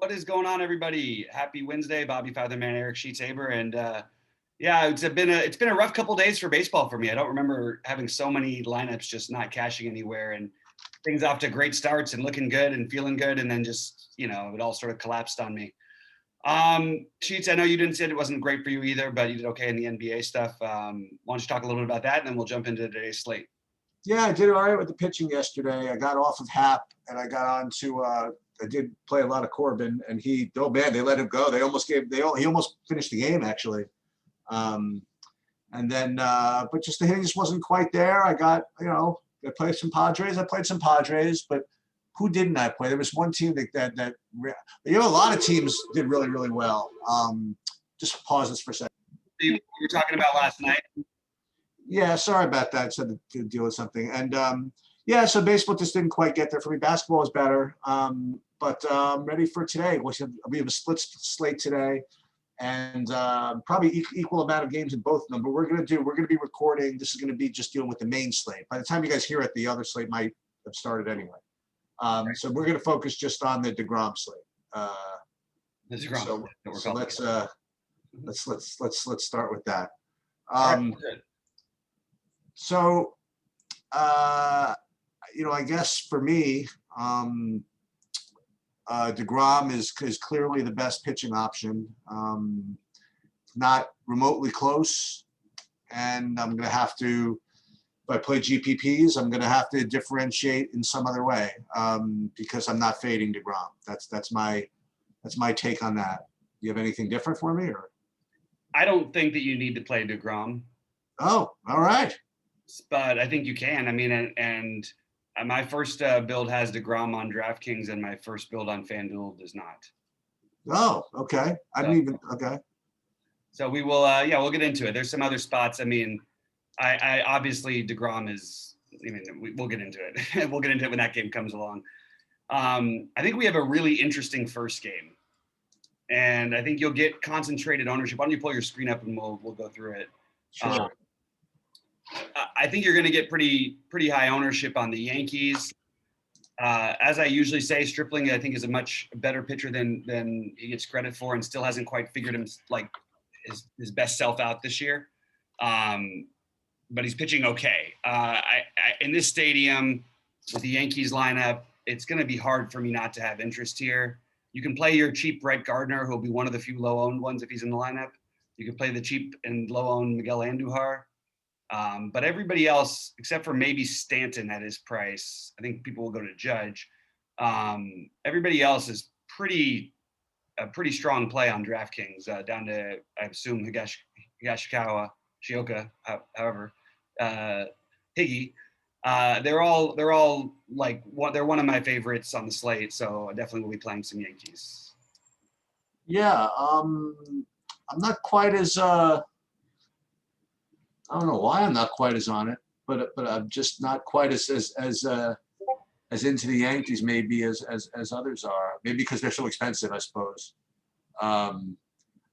What is going on, everybody? Happy Wednesday, BobbyFi, the man, Eric Sheets-Haber, and yeah, it's been a rough couple days for baseball for me. I don't remember having so many lineups just not cashing anywhere, and things off to great starts and looking good and feeling good, and then just it all sort of collapsed on me. Sheets, I know you didn't say it wasn't great for you either, but you did okay in the NBA stuff. Why don't you talk a little bit about that, and then we'll jump into today's slate. Yeah, I did all right with the pitching yesterday. I got off of Hap and I got on to I did play a lot of Corbin, and they let him go. He almost finished the game actually. And then but just the hitting just wasn't quite there. I played some Padres. But who didn't I play? There was one team that a lot of teams did really, really well. Just pause this for a second. You were talking about last night. Yeah, sorry about that. I just had to deal with something. And yeah, so baseball just didn't quite get there for me. Basketball is better. But I'm ready for today. We have a split slate today, and probably equal amount of games in both of them. But we're going to be recording. This is going to be just dealing with the main slate. By the time you guys hear it, the other slate might have started anyway. So we're going to focus just on the DeGrom slate. Let's start with that. So, I guess for me, DeGrom is clearly the best pitching option. Not remotely close, and I'm going to have to. If I play GPPs, I'm going to have to differentiate in some other way because I'm not fading DeGrom. That's my take on that. Do you have anything different for me, or? I don't think that you need to play DeGrom. Oh, all right. But I think you can. I mean, and my first build has DeGrom on DraftKings, and my first build on FanDuel does not. Oh, okay. Okay. So we will, we'll get into it. There's some other spots. I mean, I obviously DeGrom is. I mean, we'll get into it. We'll get into it when that game comes along. I think we have a really interesting first game, and I think you'll get concentrated ownership. Why don't you pull your screen up and we'll go through it. Sure. I think you're going to get pretty high ownership on the Yankees. As I usually say, Stripling I think is a much better pitcher than he gets credit for, and still hasn't quite figured his best self out this year. But he's pitching okay. In this stadium with the Yankees lineup, it's going to be hard for me not to have interest here. You can play your cheap Brett Gardner, who'll be one of the few low-owned ones if he's in the lineup. You can play the cheap and low-owned Miguel Andujar. But everybody else, except for maybe Stanton at his price, I think people will go to Judge. Everybody else is a pretty strong play on DraftKings, down to, I assume, Higashikawa, Shioka, however, Higgy. They're all like they're one of my favorites on the slate, so I definitely will be playing some Yankees. Yeah, I'm not quite as I don't know why I'm not quite as on it, but I'm just not quite as into the Yankees maybe as others are. Maybe because they're so expensive, I suppose. But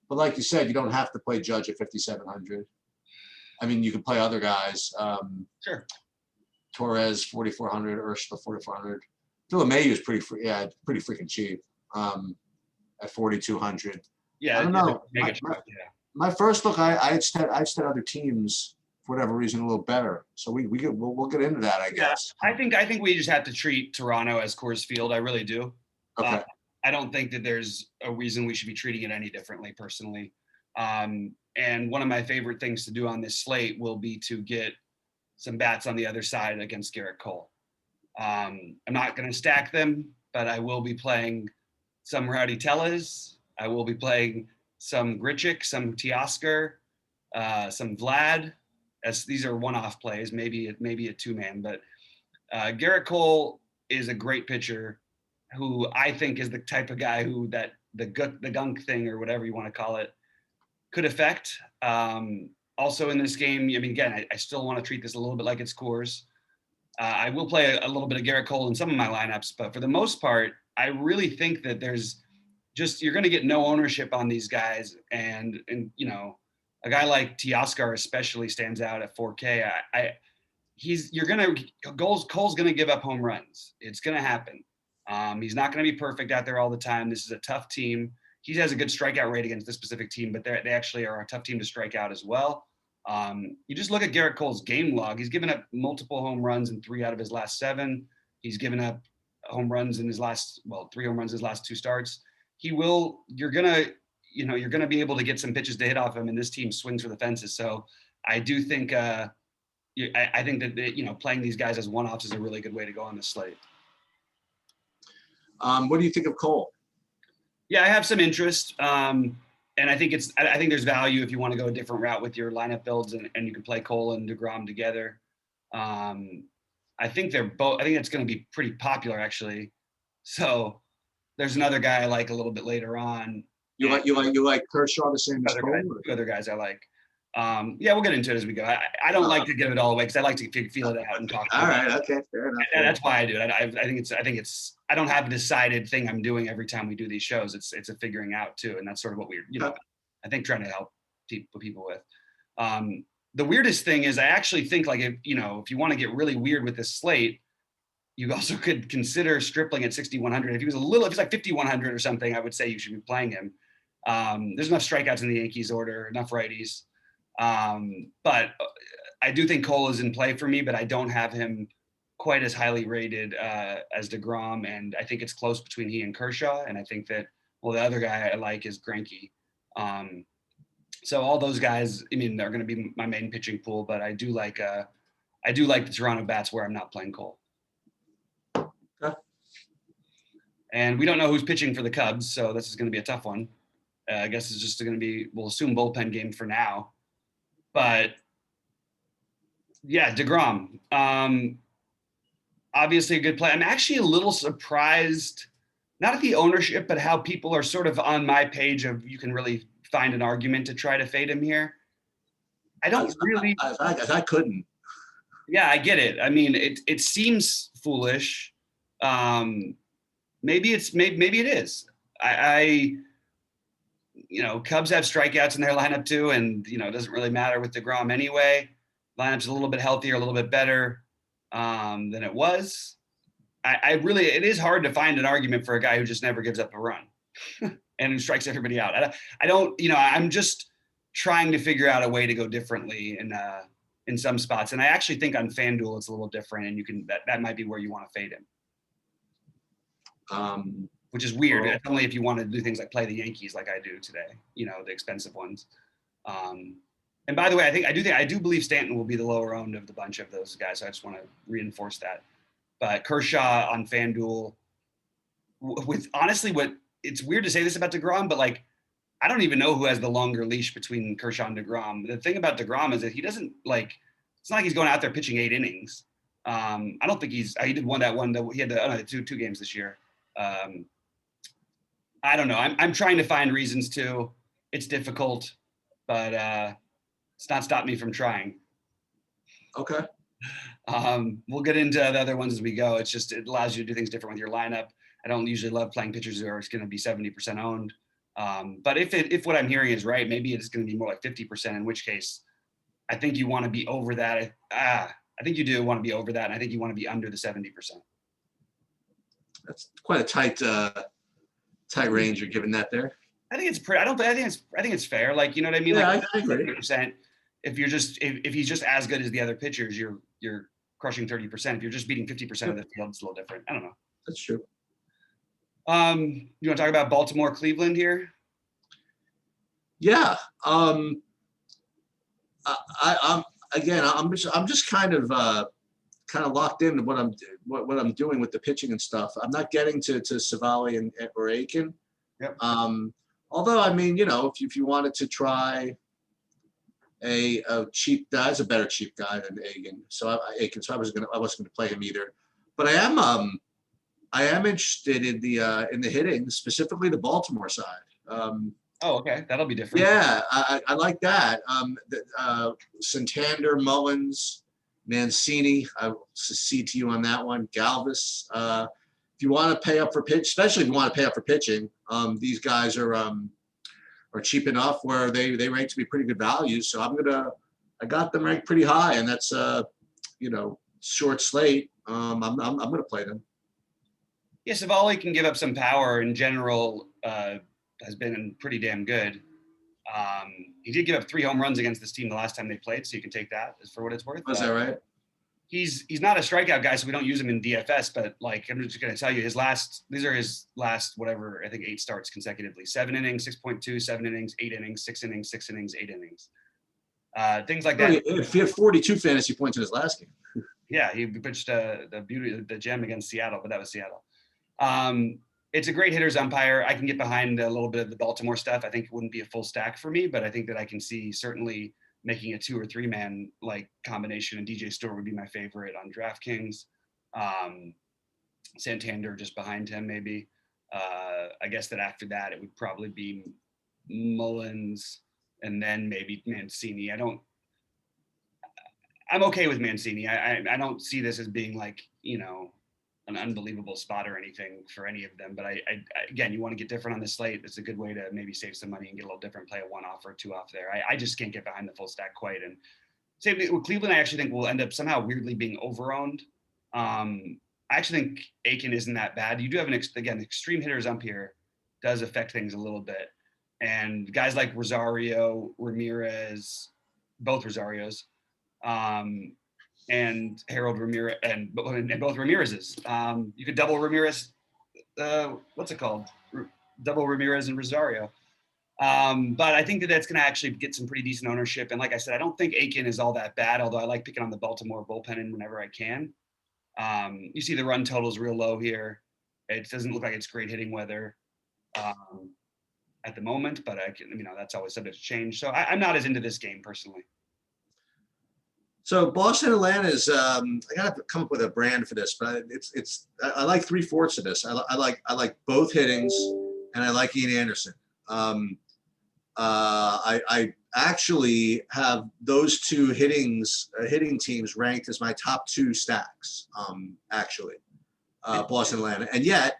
like you said, you don't have to play Judge at 5,700. I mean, you can play other guys. Sure. Torres 4,400, Urshela 4,400. LeMahieu is pretty freaking cheap at 4,200. Yeah, I don't know. My first look, I just had other teams for whatever reason a little better. So we'll get into that, I guess. I think we just have to treat Toronto as Coors Field. I really do. Okay. I don't think that there's a reason we should be treating it any differently, personally. And one of my favorite things to do on this slate will be to get some bats on the other side against Garrett Cole. I'm not going to stack them, but I will be playing some Rowdy Tellez. I will be playing some Grichuk, some Teoscar, some Vlad. As these are one-off plays, maybe a two-man, but Garrett Cole is a great pitcher who I think is the type of guy who that the gunk thing or whatever you want to call it could affect. Also in this game, I mean, again, I still want to treat this a little bit like it's Coors. I will play a little bit of Garrett Cole in some of my lineups, but for the most part, I really think that you're going to get no ownership on these guys, and a guy like Teoscar especially stands out at 4K. Cole's going to give up home runs. It's going to happen. He's not going to be perfect out there all the time. This is a tough team. He has a good strikeout rate against this specific team, but they actually are a tough team to strike out as well. You just look at Garrett Cole's game log. He's given up multiple home runs in 3 out of his last 7. He's given up home runs in his last, 3 home runs in his last 2 starts. You're going to be able to get some pitches to hit off him, and this team swings for the fences. So I do think, I think that, playing these guys as one-offs is a really good way to go on this slate. What do you think of Cole? Yeah, I have some interest. And I think there's value if you want to go a different route with your lineup builds and you can play Cole and DeGrom together. I think it's going to be pretty popular actually. So there's another guy I like a little bit later on. You like Kershaw the same as Cole? Two other guys I like. Yeah, we'll get into it as we go. I don't like to give it all away because I like to feel it out and talk. All right, okay, fair enough. And that's why I do it. I think it's. I don't have a decided thing I'm doing every time we do these shows. It's a figuring out too, and that's sort of what I think trying to help people with. The weirdest thing is I actually think like if you want to get really weird with this slate, you also could consider Stripling at 6,100. If he's like 5,100 or something, I would say you should be playing him. There's enough strikeouts in the Yankees order, enough righties. But I do think Cole is in play for me, but I don't have him quite as highly rated as DeGrom, and I think it's close between he and Kershaw. And I think that the other guy I like is Greinke. So all those guys, I mean, they're going to be my main pitching pool, but I do like the Toronto bats where I'm not playing Cole. Okay. And we don't know who's pitching for the Cubs, so this is going to be a tough one. I guess it's just going to be, we'll assume bullpen game for now. But yeah, DeGrom, obviously a good play. I'm actually a little surprised, not at the ownership, but how people are sort of on my page of you can really find an argument to try to fade him here. I don't really. I couldn't. Yeah, I get it. I mean, it seems foolish. Maybe it is. Cubs have strikeouts in their lineup too, and it doesn't really matter with DeGrom anyway. Lineup's a little bit healthier, a little bit better than it was. It is hard to find an argument for a guy who just never gives up a run and who strikes everybody out. I'm just trying to figure out a way to go differently in some spots, and I actually think on FanDuel it's a little different, and that might be where you want to fade him. Which is weird. It's only if you want to do things like play the Yankees like I do today, the expensive ones. And by the way, I do believe Stanton will be the lower owned of the bunch of those guys. So I just want to reinforce that. But Kershaw on FanDuel, with honestly, it's weird to say this about DeGrom, but like, I don't even know who has the longer leash between Kershaw and DeGrom. The thing about DeGrom is that he doesn't it's not like he's going out there pitching 8 innings. I don't think he did he had two games this year. I don't know. I'm trying to find reasons to. It's difficult, but it's not stopped me from trying. Okay. We'll get into the other ones as we go. It's just it allows you to do things different with your lineup. I don't usually love playing pitchers who are going to be 70% owned. But if what I'm hearing is right, maybe it's going to be more like 50%. In which case, I think you want to be over that. I think you do want to be over that, and I think you want to be under the 70%. That's quite a tight range you're giving that there. I think it's pretty. I think it's fair. Like, you know what I mean? Yeah, like I agree. 30%. If he's just as good as the other pitchers, you're crushing 30%. If you're just beating 50% of the field, it's a little different. I don't know. That's true. You want to talk about Baltimore, Cleveland here? Yeah. I'm just kind of locked into what I'm doing with the pitching and stuff. I'm not getting to Savali or Aiken. Yep. Although, I mean, if you wanted to try a cheap guy, is a better cheap guy than Aiken. So I wasn't gonna play him either. But I am interested in the hitting, specifically the Baltimore side. Okay, that'll be different. Yeah, I like that. Santander, Mullins, Mancini. I will see to you on that one. Galvis. If you want to pay up for pitch, especially if you want to pay up for pitching, these guys are cheap enough where they rank to be pretty good values. So I got them ranked pretty high, and that's short slate. I'm gonna play them. Yeah, Savali can give up some power in general, has been pretty damn good. He did give up 3 home runs against this team the last time they played, so you can take that as for what it's worth. Was that right? He's not a strikeout guy, so we don't use him in DFS. But like, I'm just going to tell you, these are his last whatever, I think 8 starts consecutively: 7 innings, 6.2, 7 innings, 8 innings, 6 innings, 6 innings, 8 innings, things like that. He had 42 fantasy points in his last game. Yeah, he pitched the gem against Seattle, but that was Seattle. It's a great hitter's umpire. I can get behind a little bit of the Baltimore stuff. I think it wouldn't be a full stack for me, but I think that I can see certainly making a 2 or 3 man like combination. And DJ Stewart would be my favorite on DraftKings. Santander just behind him, maybe. I guess that after that, it would probably be Mullins and then maybe Mancini. I'm okay with Mancini. I don't see this as being like, an unbelievable spot or anything for any of them. But I again, you want to get different on the slate. It's a good way to maybe save some money and get a little different, play a 1 off or 2 off there. I just can't get behind the full stack quite. And same with Cleveland, I actually think will end up somehow weirdly being overowned. I actually think Aiken isn't that bad. You do have extreme hitters up here does affect things a little bit. And guys like Rosario, Ramirez, both Rosarios, and Harold Ramirez and both Ramirez's. You could double Ramirez. What's it called? Double Ramirez and Rosario. But I think that's going to actually get some pretty decent ownership. And like I said, I don't think Aiken is all that bad, although I like picking on the Baltimore bullpen in whenever I can. You see the run totals real low here. It doesn't look like it's great hitting weather at the moment, but that's always subject to change. So I'm not as into this game personally. So Boston, Atlanta is. I gotta come up with a brand for this, but I like 3/4 of this. I like both hittings, and I like Ian Anderson. I actually have those 2 hitting teams ranked as my top 2 stacks. Boston, Atlanta, and yet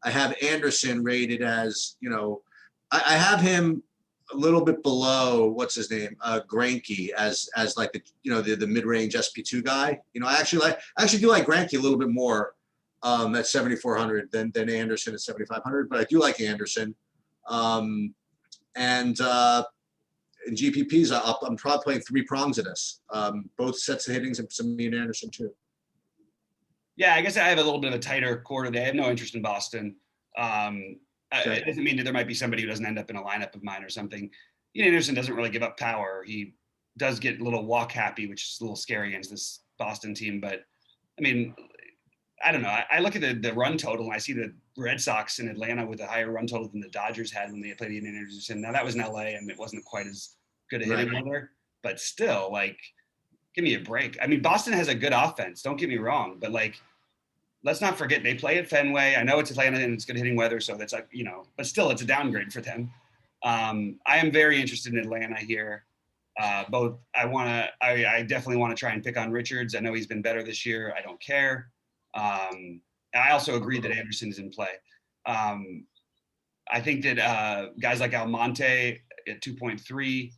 I have Anderson rated as I have him a little bit below what's his name, Greinke as like the mid-range SP2 guy. I actually do like Greinke a little bit more at 7,400 than Anderson at 7,500, but I do like Anderson. And in GPPs, I'm probably playing 3 prongs of this, both sets of hittings and some Ian Anderson too. Yeah, I guess I have a little bit of a tighter core today. I have no interest in Boston. It doesn't mean that there might be somebody who doesn't end up in a lineup of mine or something. Ian Anderson doesn't really give up power. He does get a little walk happy, which is a little scary against this Boston team. But I mean, I don't know. I look at the run total and I see the Red Sox in Atlanta with a higher run total than the Dodgers had when they played Ian Anderson. Now that was in LA and it wasn't quite as good a hitting weather, but still, like, give me a break. I mean, Boston has a good offense. Don't get me wrong, but like, let's not forget they play at Fenway. I know it's Atlanta and it's good hitting weather, so that's like, but still it's a downgrade for them. I am very interested in Atlanta here. I definitely want to try and pick on Richards. I know he's been better this year. I don't care. I also agree that Anderson is in play. I think that guys like Almonte at 2.3,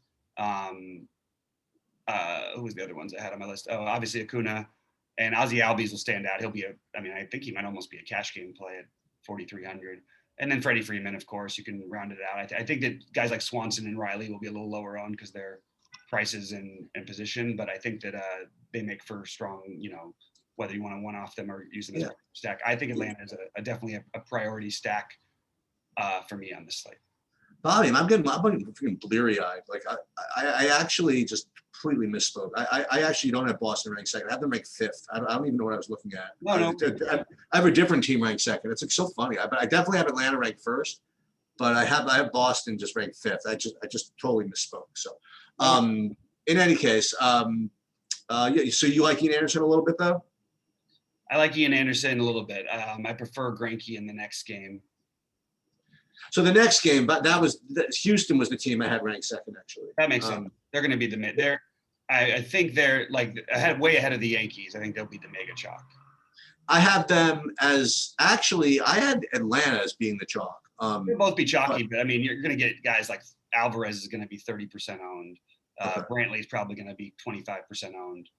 who was the other ones I had on my list? Oh, obviously Acuna. And Ozzie Albies will stand out. I think he might almost be a cash game play at 4,300. And then Freddie Freeman, of course, you can round it out. I think that guys like Swanson and Riley will be a little lower on because their prices and position. But I think that they make for strong, whether you want to one off them or use them as a stack. I think Atlanta is definitely a priority stack for me on this slate. Bobby, I'm getting freaking bleary-eyed. Like I actually just completely misspoke. I actually don't have Boston ranked second. I have them ranked 5th. I don't even know what I was looking at. No. I have a different team ranked second. It's like so funny. I definitely have Atlanta ranked 1st, but I have Boston just ranked 5th. I just totally misspoke. So, in any case, so you like Ian Anderson a little bit though? I like Ian Anderson a little bit. I prefer Greinke in the next game. So the next game, but Houston was the team I had ranked second, actually. That makes sense. They're going to be the mid. I think they're like way ahead of the Yankees. I think they'll be the mega chalk. I have them as actually. I had Atlanta as being the chalk. They'll both be chalky, but I mean, you're going to get guys like Alvarez is going to be 30% owned. Brantley is probably going to be 25% owned.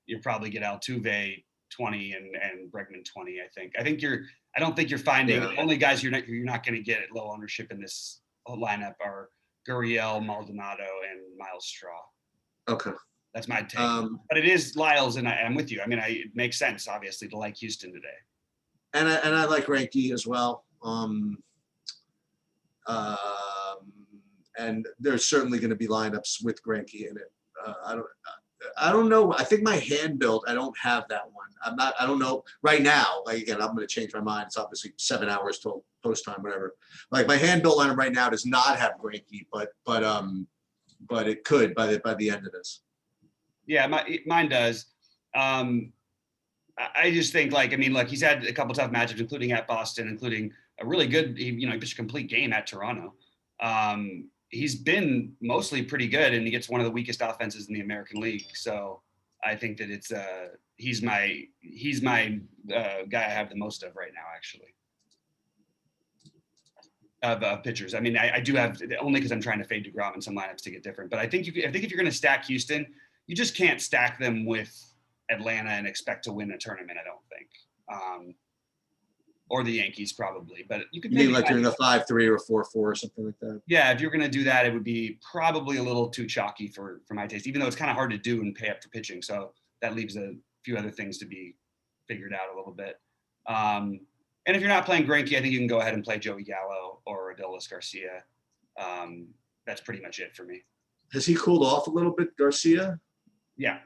You'll probably get Altuve 20 and Bregman 20. I don't think you're finding the only guys you're not going to get at low ownership in this lineup are Gurriel, Maldonado, and Miles Straw. Okay. That's my take. But it is Lyles, and I'm with you. I mean, it makes sense, obviously, to like Houston today. And I like Greinke as well. And there's certainly going to be lineups with Greinke in it. I don't know. I think my hand build, I don't have that one. I don't know right now. Like, again, I'm going to change my mind. It's obviously 7 hours till post time, whatever. Like, my hand build lineup right now does not have Greinke, but it could by the end of this. Yeah, mine does. I just think, look, he's had a couple tough matchups, including at Boston, including a really good, he pitched a complete game at Toronto. He's been mostly pretty good, and he gets one of the weakest offenses in the American League. So I think that it's he's my guy I have the most of right now, actually, of pitchers. I mean, I do have, only because I'm trying to fade DeGrom in some lineups to get different. But I think if you're going to stack Houston, you just can't stack them with Atlanta and expect to win a tournament, I don't think. Or the Yankees probably, but you could maybe like you're in a 5-3 or 4-4 or something like that. Yeah, if you're going to do that, it would be probably a little too chalky for my taste, even though it's kind of hard to do and pay up for pitching. So that leaves a few other things to be figured out a little bit. And if you're not playing Greinke, I think you can go ahead and play Joey Gallo or Adolis Garcia. That's pretty much it for me. Has he cooled off a little bit, Garcia? Yeah.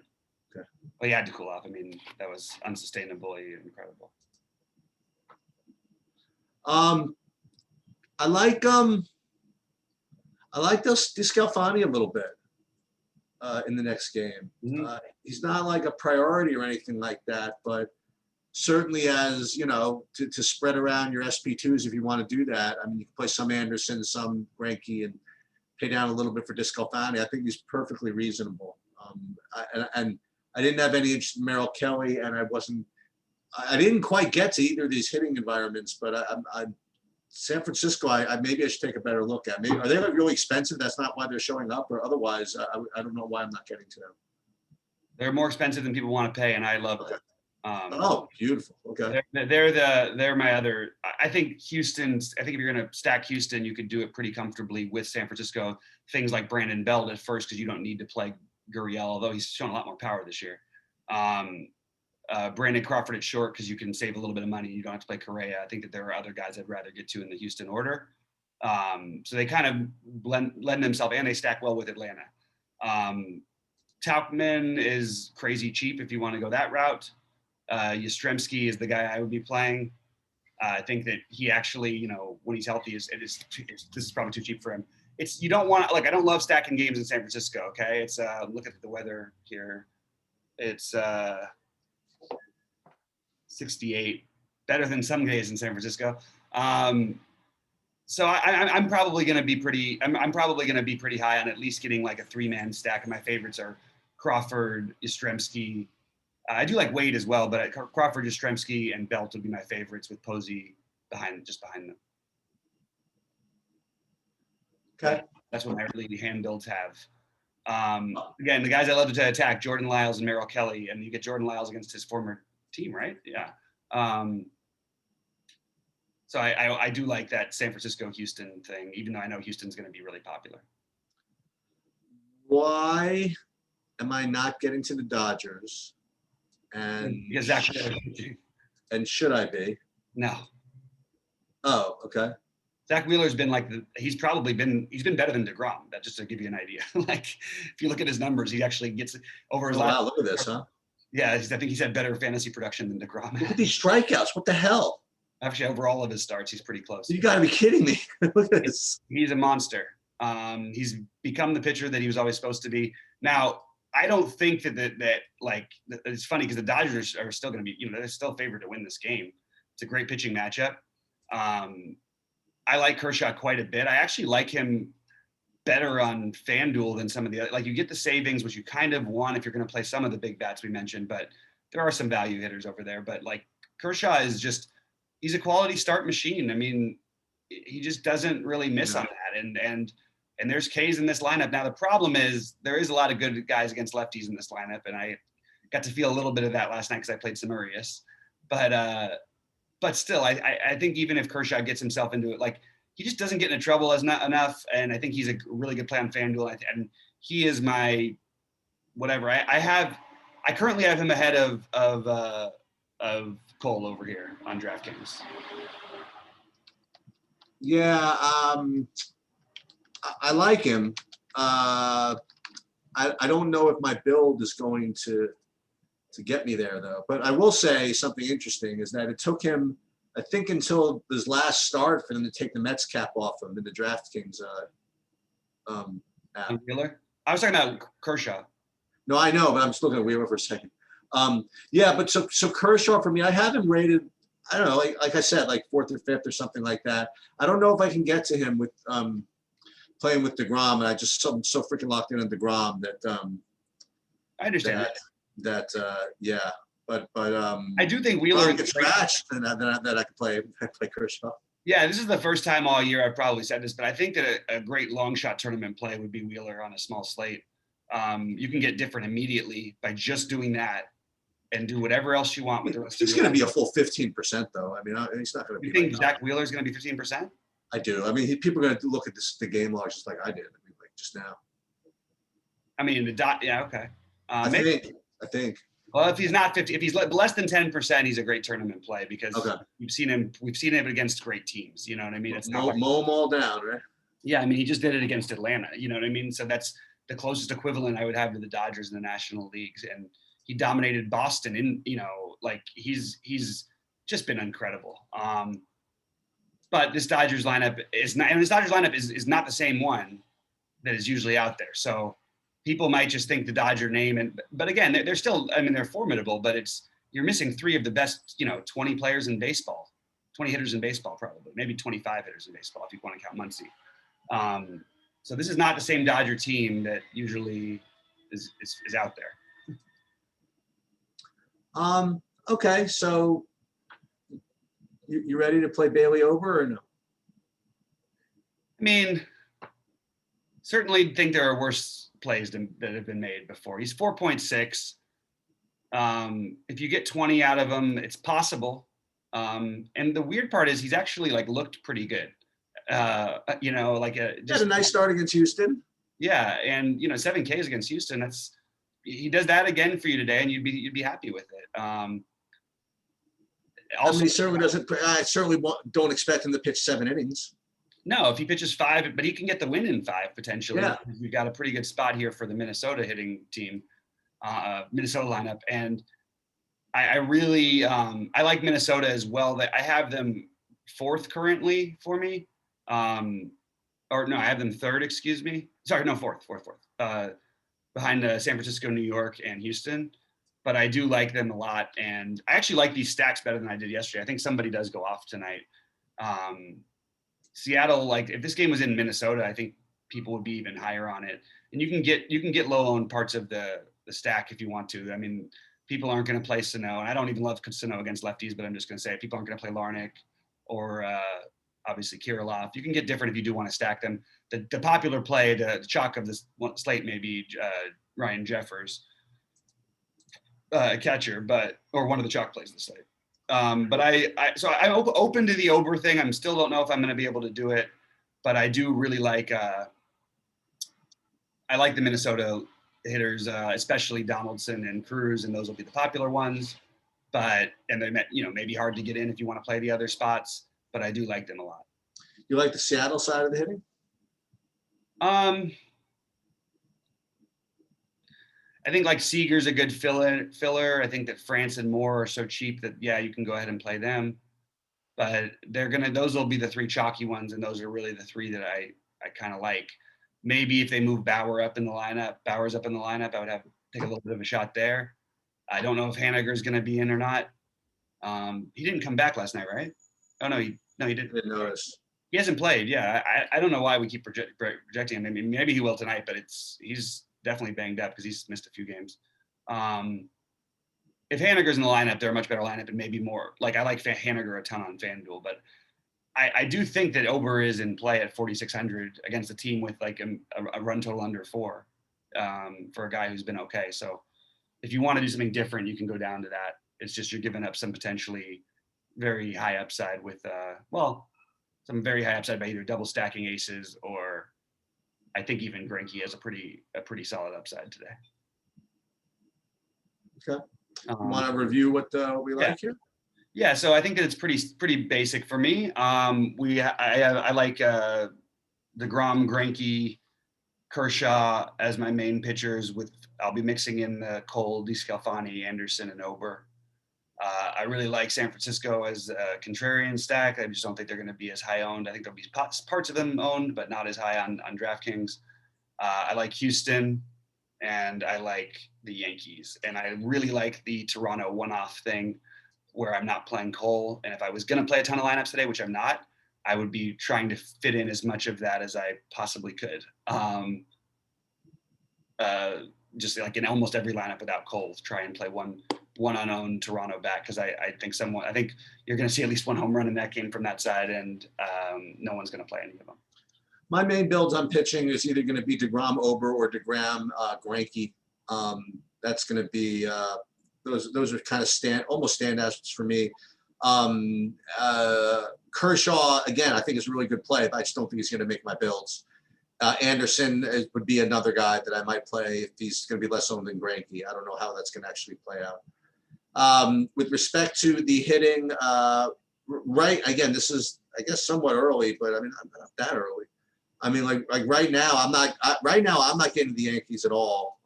Okay. Well, he had to cool off. I mean, that was unsustainably incredible. I like DeSclafani a little bit in the next game. Mm-hmm. He's not like a priority or anything like that, but certainly as, to spread around your SP2s if you want to do that. I mean, you can play some Anderson, some Greinke, and pay down a little bit for DeSclafani. I think he's perfectly reasonable. And I didn't have any interest in Merrill Kelly, and I didn't quite get to either of these hitting environments, but San Francisco, maybe I should take a better look at. Maybe, are they really expensive? That's not why they're showing up, or otherwise, I don't know why I'm not getting to them. They're more expensive than people want to pay, and I love it. Oh, beautiful. Okay. They're my other. I think if you're going to stack Houston, you could do it pretty comfortably with San Francisco. Things like Brandon Belt at first, because you don't need to play Gurriel, although he's shown a lot more power this year. Brandon Crawford at short, because you can save a little bit of money. You don't have to play Correa. I think that there are other guys I'd rather get to in the Houston order. So they kind of lend themselves, and they stack well with Atlanta. Tauchman is crazy cheap if you want to go that route. Yastrzemski is the guy I would be playing. I think that he actually, when he's healthy, this is probably too cheap for him. You don't want, I don't love stacking games in San Francisco. Okay. It's look at the weather here. It's 68, better than some days in San Francisco. So I'm probably going to be pretty. I'm probably going to be pretty high on at least getting like a 3-man stack. And my favorites are Crawford, Yastrzemski. I do like Wade as well, but Crawford, Yastrzemski, and Belt would be my favorites, with Posey behind them. Okay, that's what my early hand builds have. Again, the guys I love to attack: Jordan Lyles and Merrill Kelly, and you get Jordan Lyles against his former team, right? Yeah. So I do like that San Francisco-Houston thing, even though I know Houston's going to be really popular. Why am I not getting to the Dodgers? And because Zach and should I be? No. Oh, okay. Zach Wheeler's been he's been better than DeGrom. That just to give you an idea. If you look at his numbers, he actually gets over his last. Wow, look at this, huh? Yeah, I think he's had better fantasy production than DeGrom. Look at these strikeouts. What the hell? Actually, over all of his starts, he's pretty close. You got to be kidding me. Look at this. He's a monster. He's become the pitcher that he was always supposed to be. Now, I don't think that it's funny because the Dodgers are still going to be, they're still favored to win this game. It's a great pitching matchup. I like Kershaw quite a bit. I actually like him better on FanDuel than some of the other. You get the savings, which you kind of want if you're going to play some of the big bats we mentioned, but there are some value hitters over there. But Kershaw is he's a quality start machine. I mean, he just doesn't really miss on that. And there's K's in this lineup. Now, the problem is there is a lot of good guys against lefties in this lineup. And got to feel a little bit of that last night because I played some Urias. But still, I think even if Kershaw gets himself into it, like he just doesn't get into trouble as not enough. And I think he's a really good play on FanDuel. And he is my whatever. I currently have him ahead of Cole over here on DraftKings. Yeah, I like him. I don't know if my build is going to get me there though. But I will say something interesting is that it took him, I think, until his last start for them to take the Mets cap off him in the DraftKings app. Wheeler? I was talking about Kershaw. No, I know, but I'm just looking at Wheeler for a second. Yeah, but so Kershaw for me, I have him rated, I don't know, like I said, like 4th or 5th or something like that. I don't know if I can get to him with playing with DeGrom, and I just so freaking locked in on DeGrom that I understand that yeah, but I do think Wheeler gets scratched, and that I could play Kershaw. Yeah, this is the first time all year I've probably said this, but I think that a great long shot tournament play would be Wheeler on a small slate. You can get different immediately by just doing that and do whatever else you want with the rest of He's going to be a full 15% though. I mean, he's not going to be. You think Zach Wheeler is going to be 15%? I do. I mean, people are going to look at the game logs just like I did. I mean, like just now. I mean, yeah, okay. I think. Well, if he's not 50, if he's less than 10%, he's a great tournament play because we've seen him against great teams. You know what I mean? It's not mow them all down, right? Yeah, I mean, he just did it against Atlanta. You know what I mean? So that's the closest equivalent I would have to the Dodgers in the National Leagues, and he dominated Boston. In like he's just been incredible. But this Dodgers lineup is not, and this Dodgers lineup is not the same one that is usually out there. So people might just think the Dodger name, but again, they're still, I mean, they're formidable, but you're missing 3 of the best, 20 players in baseball, 20 hitters in baseball, probably, maybe 25 hitters in baseball if you want to count Muncy. So this is not the same Dodger team that usually is out there. Okay, so you ready to play Bailey over or no? I mean, certainly think there are worse plays that have been made before. He's 4.6. If you get 20 out of him, it's possible. And the weird part is he's actually like looked pretty good. He had a nice start against Houston. Yeah, and 7 Ks against Houston. He does that again for you today, and you'd be happy with it. Also, he certainly doesn't. I certainly don't expect him to pitch 7 innings. No, if he pitches 5, but he can get the win in 5 potentially. Yeah. We've got a pretty good spot here for the Minnesota hitting team, Minnesota lineup, and I really I like Minnesota as well. I have them 4th currently for me, or no, I have them 3rd. Excuse me. Sorry, no, 4th. Behind San Francisco, New York, and Houston. But I do like them a lot, and I actually like these stacks better than I did yesterday. I think somebody does go off tonight. Seattle, like if this game was in Minnesota, I think people would be even higher on it. And you can get low on parts of the stack if you want to. I mean, people aren't going to play Sano, and I don't even love Sano against lefties, but I'm just going to say people aren't going to play Larnach or obviously Kirilloff. You can get different if you do want to stack them. The popular play, the chalk of this slate may be Ryan Jeffers, catcher, or one of the chalk plays of the slate. But I'm open to the Ober thing. I still don't know if I'm going to be able to do it, but I do really like I like the Minnesota hitters, especially Donaldson and Cruz, and those will be the popular ones. And they may be hard to get in if you want to play the other spots, but I do like them a lot. You like the Seattle side of the hitting? I think like Seager's a good filler. I think that France and Moore are so cheap that, yeah, you can go ahead and play them. But those will be the 3 chalky ones, and those are really the 3 that I kind of like. Maybe if they move Bauer's up in the lineup, I would take a little bit of a shot there. I don't know if Haniger's going to be in or not. He didn't come back last night, right? Oh, no, he didn't. I didn't notice. He hasn't played. Yeah, I don't know why we keep projecting him. I mean, maybe he will tonight, but he's definitely banged up because he's missed a few games. If Haniger's in the lineup, they're a much better lineup and maybe more. Like I like Haniger a ton on FanDuel, but I do think that Ober is in play at 4,600 against a team with like a run total under 4 for a guy who's been okay. So if you want to do something different, you can go down to that. It's just you're giving up some potentially very high upside with, some very high upside by either double stacking aces or I think even Greinke has a pretty solid upside today. Okay. Want to review what we like here? Yeah, so I think that it's pretty basic for me. I like DeGrom, Greinke, Kershaw as my main pitchers. I'll be mixing in the Cole, DeSclafani, Anderson, and Ober. I really like San Francisco as a contrarian stack. I just don't think they're going to be as high owned. I think there'll be parts of them owned, but not as high on DraftKings. I like Houston, and I like the Yankees, and I really like the Toronto one-off thing where I'm not playing Cole. And if I was going to play a ton of lineups today, which I'm not, I would be trying to fit in as much of that as I possibly could. Just like in almost every lineup without Cole, try and play one unowned Toronto back, because I think you're going to see at least one home run in that game from that side, and no one's going to play any of them. My main builds on pitching is either going to be DeGrom, Ober, or DeGrom, Greinke. That's going to be those are kind of almost standouts for me. Kershaw, again, I think is a really good play, but I just don't think he's going to make my builds. Anderson would be another guy that I might play if he's going to be less owned than Greinke. I don't know how that's going to actually play out. With respect to the hitting, right, again, this is, I guess, somewhat early, but I mean, I'm not that early. I mean, like right now, I'm not getting the Yankees at all.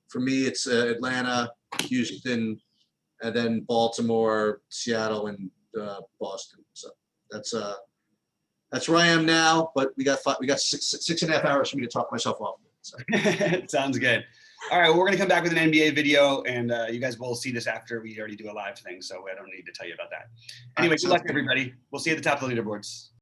For me, it's Atlanta, Houston, and then Baltimore, Seattle, and Boston. So that's where I am now. But we got 6.5 hours for me to talk myself off. So. Sounds good. All right, well, we're gonna come back with an NBA video, and you guys will see this after we already do a live thing, so I don't need to tell you about that. Anyway, good luck, everybody. We'll see you at the top of the leaderboards.